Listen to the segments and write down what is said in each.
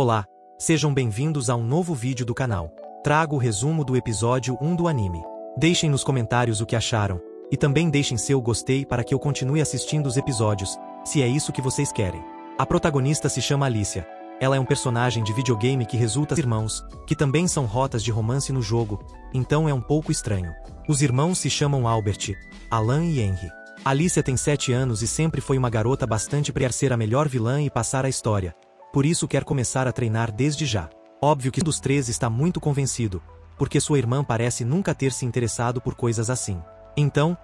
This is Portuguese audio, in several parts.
Olá, sejam bem-vindos a um novo vídeo do canal. Trago o resumo do episódio 1 do anime. Deixem nos comentários o que acharam, e também deixem seu gostei para que eu continue assistindo os episódios, se é isso que vocês querem. A protagonista se chama Alicia. Ela é um personagem de videogame que resulta irmãos, que também são rotas de romance no jogo, então é um pouco estranho. Os irmãos se chamam Albert, Alan e Henry. Alicia tem 7 anos e sempre foi uma garota bastante para ser a melhor vilã e passar a história. Por isso quer começar a treinar desde já. Óbvio que um dos três está muito convencido, porque sua irmã parece nunca ter se interessado por coisas assim. Então,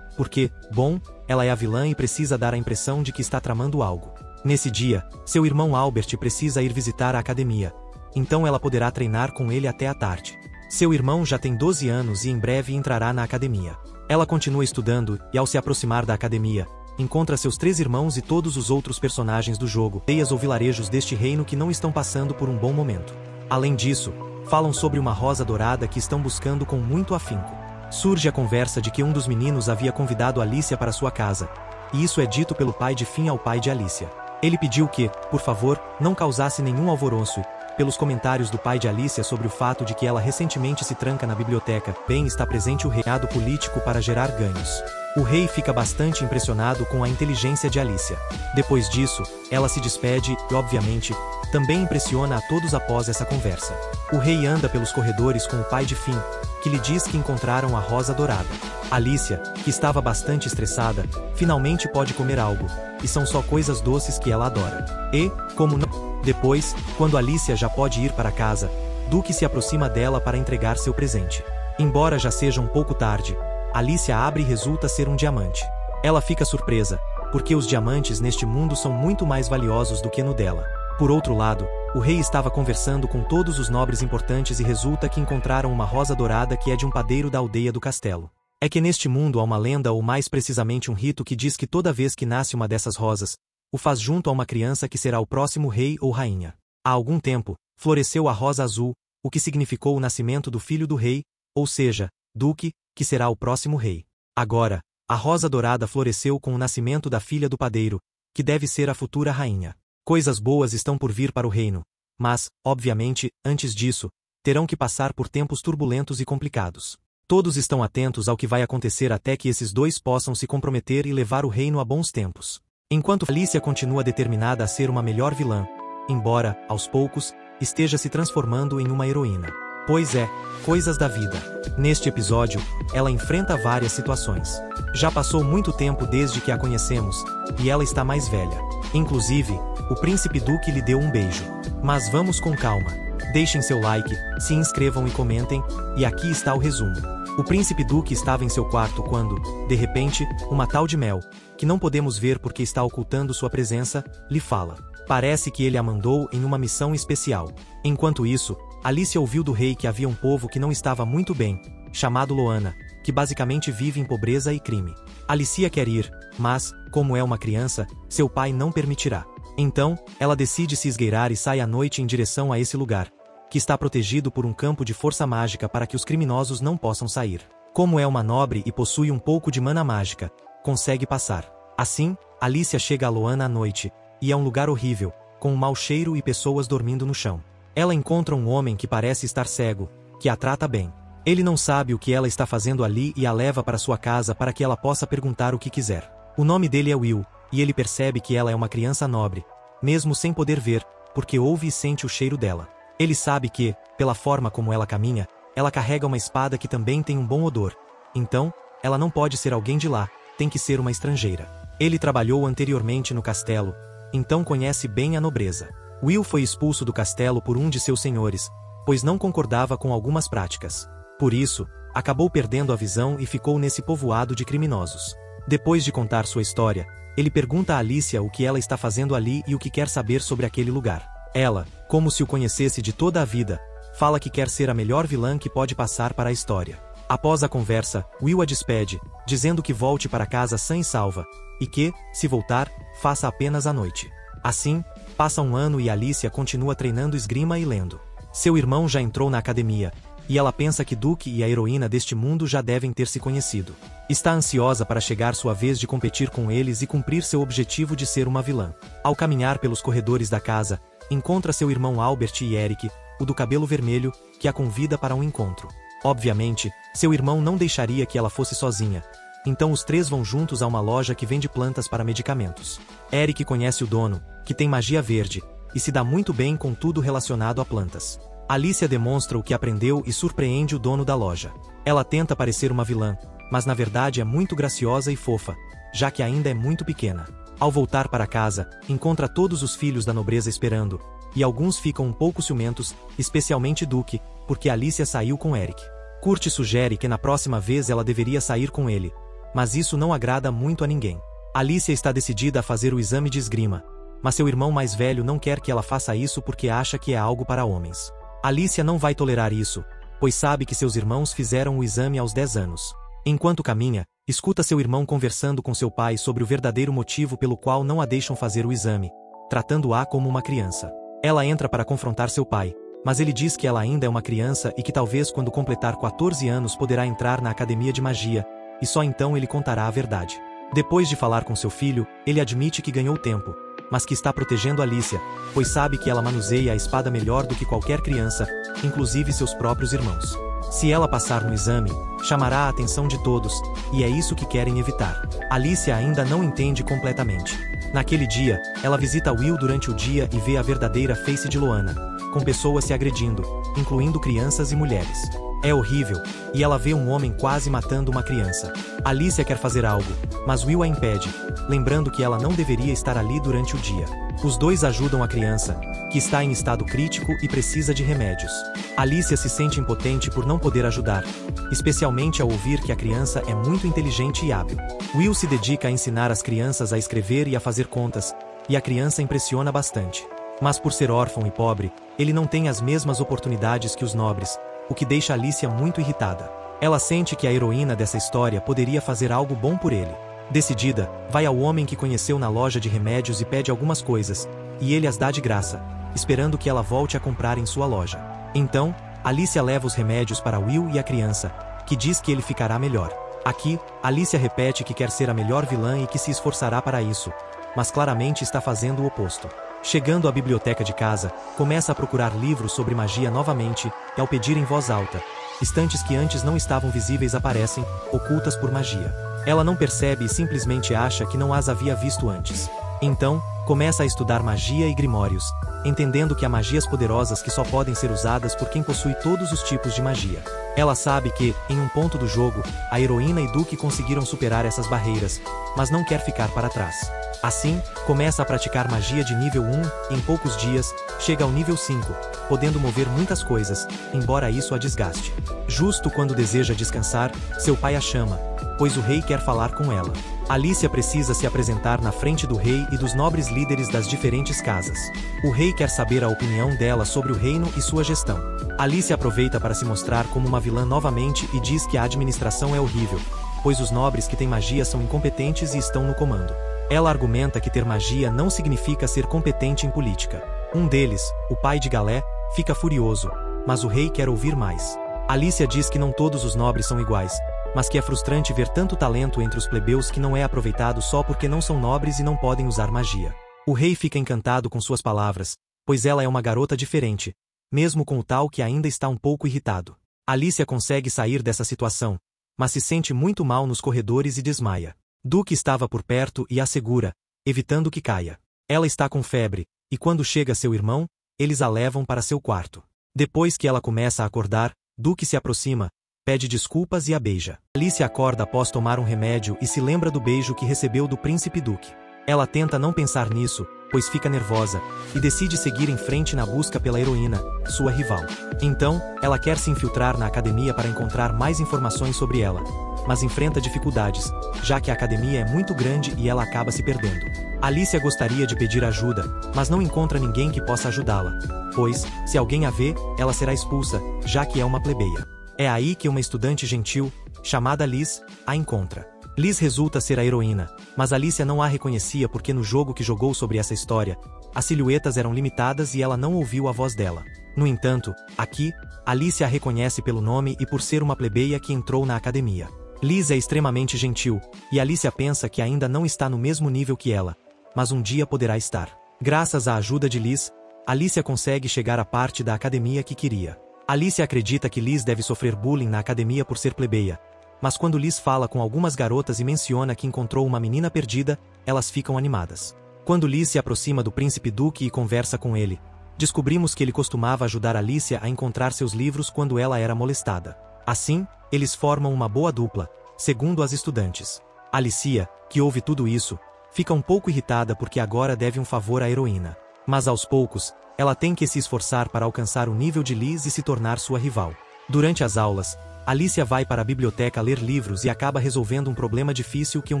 porque, bom, ela é a vilã e precisa dar a impressão de que está tramando algo. Nesse dia, seu irmão Albert precisa ir visitar a academia, então ela poderá treinar com ele até a tarde. Seu irmão já tem 12 anos e em breve entrará na academia. Ela continua estudando e ao se aproximar da academia, encontra seus 3 irmãos e todos os outros personagens do jogo, aldeias ou vilarejos deste reino que não estão passando por um bom momento. Além disso, falam sobre uma rosa dourada que estão buscando com muito afinco. Surge a conversa de que um dos meninos havia convidado Alicia para sua casa, e isso é dito pelo pai de Finn ao pai de Alicia. Ele pediu que, por favor, não causasse nenhum alvoroço, pelos comentários do pai de Alicia sobre o fato de que ela recentemente se tranca na biblioteca, bem está presente o reinado político para gerar ganhos. O rei fica bastante impressionado com a inteligência de Alicia. Depois disso, ela se despede e, obviamente, também impressiona a todos após essa conversa. O rei anda pelos corredores com o pai de Finn, que lhe diz que encontraram a rosa dourada. Alicia, que estava bastante estressada, finalmente pode comer algo, e são só coisas doces que ela adora. E, como não... Depois, quando Alicia já pode ir para casa, Duke se aproxima dela para entregar seu presente. Embora já seja um pouco tarde, Alicia abre e resulta ser um diamante. Ela fica surpresa, porque os diamantes neste mundo são muito mais valiosos do que no dela. Por outro lado, o rei estava conversando com todos os nobres importantes e resulta que encontraram uma rosa dourada que é de um padeiro da aldeia do castelo. É que neste mundo há uma lenda ou mais precisamente um rito que diz que toda vez que nasce uma dessas rosas, o faz junto a uma criança que será o próximo rei ou rainha. Há algum tempo, floresceu a rosa azul, o que significou o nascimento do filho do rei, ou seja, Duque, que será o próximo rei. Agora, a rosa dourada floresceu com o nascimento da filha do padeiro, que deve ser a futura rainha. Coisas boas estão por vir para o reino, mas, obviamente, antes disso, terão que passar por tempos turbulentos e complicados. Todos estão atentos ao que vai acontecer até que esses dois possam se comprometer e levar o reino a bons tempos. Enquanto Alicia continua determinada a ser uma melhor vilã, embora, aos poucos, esteja se transformando em uma heroína. Pois é, coisas da vida. Neste episódio, ela enfrenta várias situações. Já passou muito tempo desde que a conhecemos, e ela está mais velha. Inclusive, o príncipe Duque lhe deu um beijo. Mas vamos com calma. Deixem seu like, se inscrevam e comentem, e aqui está o resumo. O príncipe Duque estava em seu quarto quando, de repente, uma tal de Mel, que não podemos ver porque está ocultando sua presença, lhe fala. Parece que ele a mandou em uma missão especial. Enquanto isso, Alicia ouviu do rei que havia um povo que não estava muito bem, chamado Loana, que basicamente vive em pobreza e crime. Alicia quer ir, mas, como é uma criança, seu pai não permitirá. Então, ela decide se esgueirar e sai à noite em direção a esse lugar, que está protegido por um campo de força mágica para que os criminosos não possam sair. Como é uma nobre e possui um pouco de mana mágica, consegue passar. Assim, Alicia chega a Loana à noite, e é um lugar horrível, com um mau cheiro e pessoas dormindo no chão. Ela encontra um homem que parece estar cego, que a trata bem. Ele não sabe o que ela está fazendo ali e a leva para sua casa para que ela possa perguntar o que quiser. O nome dele é Will, e ele percebe que ela é uma criança nobre, mesmo sem poder ver, porque ouve e sente o cheiro dela. Ele sabe que, pela forma como ela caminha, ela carrega uma espada que também tem um bom odor. Então, ela não pode ser alguém de lá, tem que ser uma estrangeira. Ele trabalhou anteriormente no castelo, então conhece bem a nobreza. Will foi expulso do castelo por um de seus senhores, pois não concordava com algumas práticas. Por isso, acabou perdendo a visão e ficou nesse povoado de criminosos. Depois de contar sua história, ele pergunta a Alicia o que ela está fazendo ali e o que quer saber sobre aquele lugar. Ela, como se o conhecesse de toda a vida, fala que quer ser a melhor vilã que pode passar para a história. Após a conversa, Will a despede, dizendo que volte para casa sã e salva, e que, se voltar, faça apenas à noite. Assim, passa um ano e Alicia continua treinando esgrima e lendo. Seu irmão já entrou na academia, e ela pensa que Duke e a heroína deste mundo já devem ter se conhecido. Está ansiosa para chegar sua vez de competir com eles e cumprir seu objetivo de ser uma vilã. Ao caminhar pelos corredores da casa, encontra seu irmão Albert e Eric, o do cabelo vermelho, que a convida para um encontro. Obviamente, seu irmão não deixaria que ela fosse sozinha. Então os três vão juntos a uma loja que vende plantas para medicamentos. Eric conhece o dono, que tem magia verde, e se dá muito bem com tudo relacionado a plantas. Alicia demonstra o que aprendeu e surpreende o dono da loja. Ela tenta parecer uma vilã, mas na verdade é muito graciosa e fofa, já que ainda é muito pequena. Ao voltar para casa, encontra todos os filhos da nobreza esperando, e alguns ficam um pouco ciumentos, especialmente Duke, porque Alicia saiu com Eric. Kurt sugere que na próxima vez ela deveria sair com ele, mas isso não agrada muito a ninguém. Alicia está decidida a fazer o exame de esgrima, mas seu irmão mais velho não quer que ela faça isso porque acha que é algo para homens. Alicia não vai tolerar isso, pois sabe que seus irmãos fizeram o exame aos 10 anos. Enquanto caminha, escuta seu irmão conversando com seu pai sobre o verdadeiro motivo pelo qual não a deixam fazer o exame, tratando-a como uma criança. Ela entra para confrontar seu pai, mas ele diz que ela ainda é uma criança e que talvez quando completar 14 anos poderá entrar na academia de magia, e só então ele contará a verdade. Depois de falar com seu filho, ele admite que ganhou tempo, mas que está protegendo Alicia, pois sabe que ela manuseia a espada melhor do que qualquer criança, inclusive seus próprios irmãos. Se ela passar no exame, chamará a atenção de todos, e é isso que querem evitar. Alicia ainda não entende completamente. Naquele dia, ela visita Will durante o dia e vê a verdadeira face de Loana, com pessoas se agredindo, incluindo crianças e mulheres. É horrível, e ela vê um homem quase matando uma criança. Alicia quer fazer algo, mas Will a impede, lembrando que ela não deveria estar ali durante o dia. Os dois ajudam a criança, que está em estado crítico e precisa de remédios. Alicia se sente impotente por não poder ajudar, especialmente ao ouvir que a criança é muito inteligente e hábil. Will se dedica a ensinar as crianças a escrever e a fazer contas, e a criança impressiona bastante. Mas por ser órfão e pobre, ele não tem as mesmas oportunidades que os nobres, o que deixa Alicia muito irritada. Ela sente que a heroína dessa história poderia fazer algo bom por ele. Decidida, vai ao homem que conheceu na loja de remédios e pede algumas coisas, e ele as dá de graça, esperando que ela volte a comprar em sua loja. Então, Alicia leva os remédios para Will e a criança, que diz que ele ficará melhor. Aqui, Alicia repete que quer ser a melhor vilã e que se esforçará para isso, mas claramente está fazendo o oposto. Chegando à biblioteca de casa, começa a procurar livros sobre magia novamente, e ao pedir em voz alta, estantes que antes não estavam visíveis aparecem, ocultas por magia. Ela não percebe e simplesmente acha que não as havia visto antes. Então, começa a estudar magia e grimórios, entendendo que há magias poderosas que só podem ser usadas por quem possui todos os tipos de magia. Ela sabe que, em um ponto do jogo, a heroína e Duke conseguiram superar essas barreiras, mas não quer ficar para trás. Assim, começa a praticar magia de nível 1, e em poucos dias, chega ao nível 5, podendo mover muitas coisas, embora isso a desgaste. Justo quando deseja descansar, seu pai a chama, pois o rei quer falar com ela. Alicia precisa se apresentar na frente do rei e dos nobres líderes das diferentes casas. O rei quer saber a opinião dela sobre o reino e sua gestão. Alicia aproveita para se mostrar como uma vilã novamente e diz que a administração é horrível, pois os nobres que têm magia são incompetentes e estão no comando. Ela argumenta que ter magia não significa ser competente em política. Um deles, o pai de Galé, fica furioso, mas o rei quer ouvir mais. Alicia diz que não todos os nobres são iguais, mas que é frustrante ver tanto talento entre os plebeus que não é aproveitado só porque não são nobres e não podem usar magia. O rei fica encantado com suas palavras, pois ela é uma garota diferente, mesmo com o tal que ainda está um pouco irritado. Alicia consegue sair dessa situação, mas se sente muito mal nos corredores e desmaia. Duke estava por perto e a segura, evitando que caia. Ela está com febre, e quando chega seu irmão, eles a levam para seu quarto. Depois que ela começa a acordar, Duke se aproxima, pede desculpas e a beija. Alicia acorda após tomar um remédio e se lembra do beijo que recebeu do príncipe Duke. Ela tenta não pensar nisso, pois fica nervosa, e decide seguir em frente na busca pela heroína, sua rival. Então, ela quer se infiltrar na academia para encontrar mais informações sobre ela, mas enfrenta dificuldades, já que a academia é muito grande e ela acaba se perdendo. Alicia gostaria de pedir ajuda, mas não encontra ninguém que possa ajudá-la, pois, se alguém a vê, ela será expulsa, já que é uma plebeia. É aí que uma estudante gentil, chamada Liz, a encontra. Liz resulta ser a heroína, mas Alicia não a reconhecia porque no jogo que jogou sobre essa história, as silhuetas eram limitadas e ela não ouviu a voz dela. No entanto, aqui, Alicia a reconhece pelo nome e por ser uma plebeia que entrou na academia. Liz é extremamente gentil, e Alicia pensa que ainda não está no mesmo nível que ela, mas um dia poderá estar. Graças à ajuda de Liz, Alicia consegue chegar à parte da academia que queria. Alicia acredita que Liz deve sofrer bullying na academia por ser plebeia, mas quando Liz fala com algumas garotas e menciona que encontrou uma menina perdida, elas ficam animadas. Quando Liz se aproxima do príncipe Duque e conversa com ele, descobrimos que ele costumava ajudar Alicia a encontrar seus livros quando ela era molestada. Assim, eles formam uma boa dupla, segundo as estudantes. Alicia, que ouve tudo isso, fica um pouco irritada porque agora deve um favor à heroína. Mas aos poucos, ela tem que se esforçar para alcançar o nível de Liz e se tornar sua rival. Durante as aulas, Alicia vai para a biblioteca ler livros e acaba resolvendo um problema difícil que um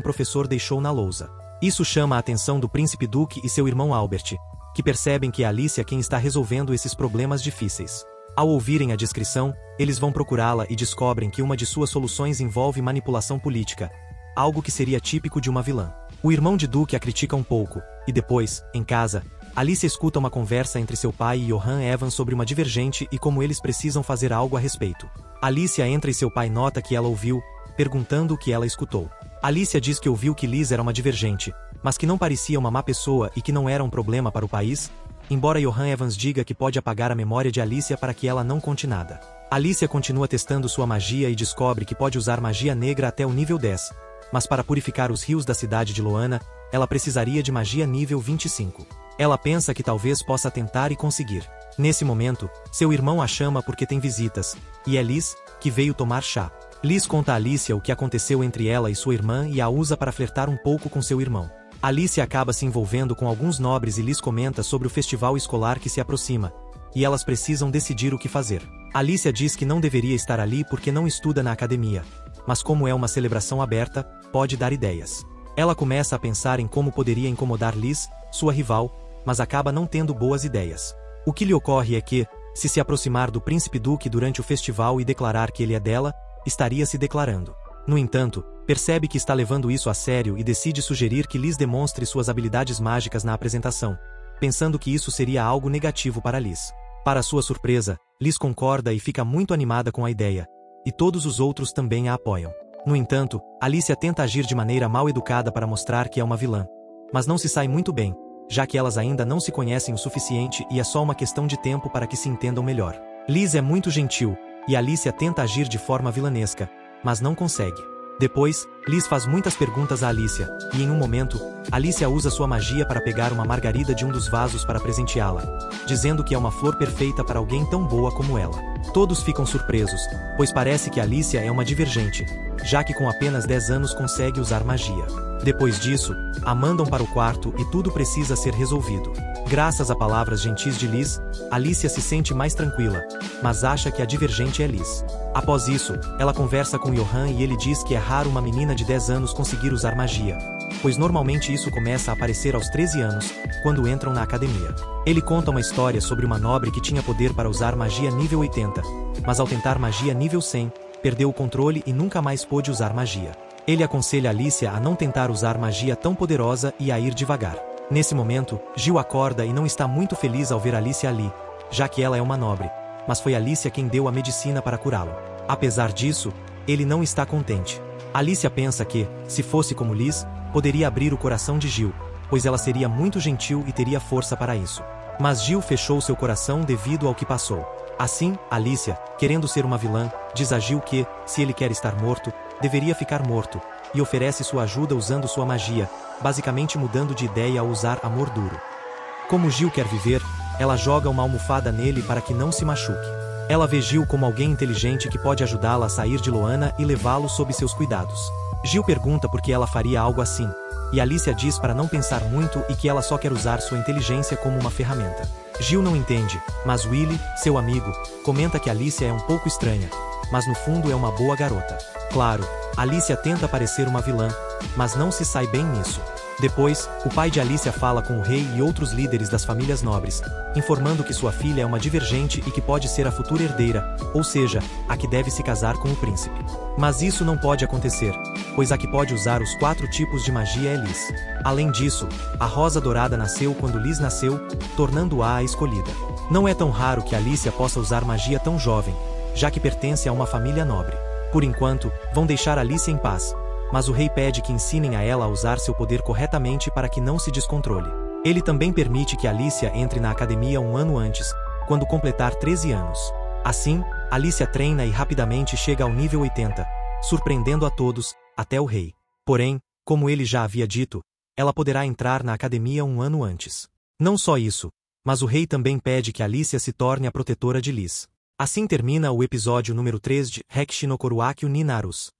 professor deixou na lousa. Isso chama a atenção do príncipe Duque e seu irmão Albert, que percebem que é Alicia quem está resolvendo esses problemas difíceis. Ao ouvirem a descrição, eles vão procurá-la e descobrem que uma de suas soluções envolve manipulação política, algo que seria típico de uma vilã. O irmão de Duque a critica um pouco, e depois, em casa, Alicia escuta uma conversa entre seu pai e Johan Evans sobre uma divergente e como eles precisam fazer algo a respeito. Alicia entra e seu pai nota que ela ouviu, perguntando o que ela escutou. Alicia diz que ouviu que Liz era uma divergente, mas que não parecia uma má pessoa e que não era um problema para o país, embora Johan Evans diga que pode apagar a memória de Alicia para que ela não conte nada. Alicia continua testando sua magia e descobre que pode usar magia negra até o nível 10, mas para purificar os rios da cidade de Loana, ela precisaria de magia nível 25. Ela pensa que talvez possa tentar e conseguir. Nesse momento, seu irmão a chama porque tem visitas, e é Liz, que veio tomar chá. Liz conta a Alicia o que aconteceu entre ela e sua irmã e a usa para flertar um pouco com seu irmão. Alicia acaba se envolvendo com alguns nobres e Liz comenta sobre o festival escolar que se aproxima, e elas precisam decidir o que fazer. Alicia diz que não deveria estar ali porque não estuda na academia, mas como é uma celebração aberta, pode dar ideias. Ela começa a pensar em como poderia incomodar Liz, sua rival, mas acaba não tendo boas ideias. O que lhe ocorre é que, se aproximar do príncipe Duque durante o festival e declarar que ele é dela, estaria se declarando. No entanto, percebe que está levando isso a sério e decide sugerir que Liz demonstre suas habilidades mágicas na apresentação, pensando que isso seria algo negativo para Liz. Para sua surpresa, Liz concorda e fica muito animada com a ideia, e todos os outros também a apoiam. No entanto, Alicia tenta agir de maneira mal educada para mostrar que é uma vilã, mas não se sai muito bem, já que elas ainda não se conhecem o suficiente e é só uma questão de tempo para que se entendam melhor. Liz é muito gentil, e Alicia tenta agir de forma vilanesca, mas não consegue. Depois, Liz faz muitas perguntas a Alicia, e em um momento, Alicia usa sua magia para pegar uma margarida de um dos vasos para presenteá-la, dizendo que é uma flor perfeita para alguém tão boa como ela. Todos ficam surpresos, pois parece que Alicia é uma divergente, já que com apenas 10 anos consegue usar magia. Depois disso, a mandam para o quarto e tudo precisa ser resolvido. Graças a palavras gentis de Liz, Alicia se sente mais tranquila, mas acha que a divergente é Liz. Após isso, ela conversa com Johan e ele diz que é raro uma menina de 10 anos conseguir usar magia, pois normalmente isso começa a aparecer aos 13 anos, quando entram na academia. Ele conta uma história sobre uma nobre que tinha poder para usar magia nível 80, mas ao tentar magia nível 100, perdeu o controle e nunca mais pôde usar magia. Ele aconselha Alicia a não tentar usar magia tão poderosa e a ir devagar. Nesse momento, Gil acorda e não está muito feliz ao ver Alicia ali, já que ela é uma nobre, mas foi Alicia quem deu a medicina para curá-lo. Apesar disso, ele não está contente. Alicia pensa que, se fosse como Liz, poderia abrir o coração de Gil, pois ela seria muito gentil e teria força para isso. Mas Gil fechou seu coração devido ao que passou. Assim, Alicia, querendo ser uma vilã, diz a Gil que, se ele quer estar morto, deveria ficar morto, e oferece sua ajuda usando sua magia, basicamente mudando de ideia ao usar amor duro. Como Gil quer viver, ela joga uma almofada nele para que não se machuque. Ela vê Gil como alguém inteligente que pode ajudá-la a sair de Loana e levá-lo sob seus cuidados. Gil pergunta por que ela faria algo assim, e Alicia diz para não pensar muito e que ela só quer usar sua inteligência como uma ferramenta. Gil não entende, mas Willy, seu amigo, comenta que Alicia é um pouco estranha, mas no fundo é uma boa garota. Claro, Alicia tenta parecer uma vilã, mas não se sai bem nisso. Depois, o pai de Alicia fala com o rei e outros líderes das famílias nobres, informando que sua filha é uma divergente e que pode ser a futura herdeira, ou seja, a que deve se casar com o príncipe. Mas isso não pode acontecer, pois a que pode usar os 4 tipos de magia é Liz. Além disso, a Rosa Dourada nasceu quando Liz nasceu, tornando-a a escolhida. Não é tão raro que Alicia possa usar magia tão jovem, já que pertence a uma família nobre. Por enquanto, vão deixar Alicia em paz, mas o rei pede que ensinem a ela a usar seu poder corretamente para que não se descontrole. Ele também permite que Alicia entre na academia um ano antes, quando completar 13 anos. Assim, Alicia treina e rapidamente chega ao nível 80, surpreendendo a todos, até o rei. Porém, como ele já havia dito, ela poderá entrar na academia um ano antes. Não só isso, mas o rei também pede que Alicia se torne a protetora de Liz. Assim termina o episódio número 3 de Hekishi no Koruaki ni Narus.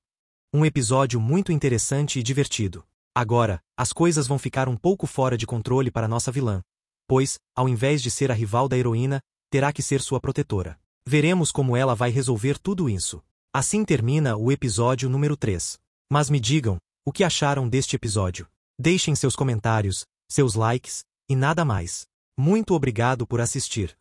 Um episódio muito interessante e divertido. Agora, as coisas vão ficar um pouco fora de controle para nossa vilã, pois, ao invés de ser a rival da heroína, terá que ser sua protetora. Veremos como ela vai resolver tudo isso. Assim termina o episódio número 3. Mas me digam, o que acharam deste episódio? Deixem seus comentários, seus likes, e nada mais. Muito obrigado por assistir.